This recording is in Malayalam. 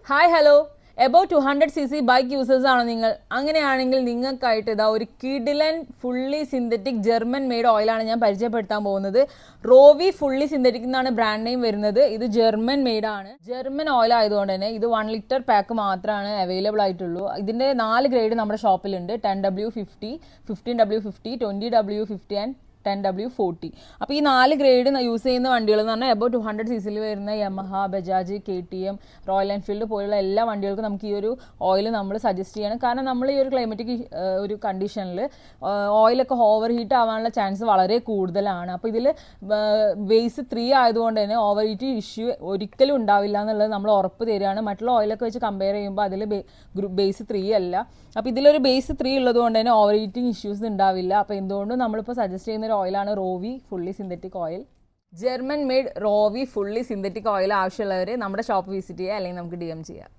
Hi hello about 200cc bike users ആണോ നിങ്ങൾ? അങ്ങനെയാണെങ്കിൽ നിങ്ങൾക്കായിട്ട് ഇതാ ഒരു കിഡിലൻ ഫുള്ളി സിന്തറ്റിക് ജർമ്മൻ മെയ്ഡ് ഓയിലാണ് ഞാൻ പരിചയപ്പെടുത്താൻ പോകുന്നത്. റോവി ഫുള്ളി സിന്തറ്റിക് എന്നാണ് ബ്രാൻഡ് നെയിം വരുന്നത്. ഇത് ജർമ്മൻ മെയ്ഡ് ആണ്. ജർമ്മൻ ഓയിൽ ആയതുകൊണ്ട് തന്നെ ഇത് 1 ലിറ്റർ പാക്ക് മാത്രമാണ് അവൈലബിൾ ആയിട്ടുള്ളൂ. ഇതിന്റെ 4 ഗ്രേഡ് നമ്മുടെ ഷോപ്പിലുണ്ട്. 10W50, 15W50, 20W50 and 10W40. അപ്പോൾ ഈ 4 ഗ്രേഡ് യൂസ് ചെയ്യുന്ന വണ്ടികൾ എന്ന് പറഞ്ഞാൽ എബൌട്ട് 200cc വരുന്ന Yamaha, Bajaj, KTM, royal Enfield പോലുള്ള എല്ലാ വണ്ടികൾക്കും നമുക്ക് ഈ ഒരു ഓയിൽ നമ്മൾ സജസ്റ്റ് ചെയ്യണം. കാരണം നമ്മൾ ഈ ഒരു ക്ലൈമറ്റിക് ഒരു കണ്ടീഷനിൽ ഓയിലൊക്കെ ഓവർ ഹീറ്റ് ആവാനുള്ള ചാൻസ് വളരെ കൂടുതലാണ്. അപ്പോൾ ഇതിൽ ബേസ് 3 ആയതുകൊണ്ട് തന്നെ ഓവർ ഹീറ്റ് ഇഷ്യൂ ഒരിക്കലും ഉണ്ടാവില്ല എന്നുള്ളത് നമ്മൾ ഉറപ്പ് തരികയാണ്. മറ്റുള്ള ഓയിലൊക്കെ വെച്ച് കമ്പയർ ചെയ്യുമ്പോൾ അതിൽ ബേസ് 3 അല്ല. അപ്പോൾ ഇതിലൊരു ബേസ് 3 ഉള്ളത് കൊണ്ട് തന്നെ ഓവർ ഹീറ്റിംഗ് ഇഷ്യൂസ് ഉണ്ടാവില്ല. അപ്പോൾ എന്തുകൊണ്ടും നമ്മളിപ്പോൾ സജസ്റ്റ് ചെയ്യുന്ന ഒരു ഓയിലാണ് Rowe fully synthetic oil. German made Rowe fully synthetic oil ആവശ്യമുള്ളവർ നമ്മുടെ ഷോപ്പ് വിസിറ്റ് ചെയ്യുക, അല്ലെങ്കിൽ നമുക്ക് DM ചെയ്യാം.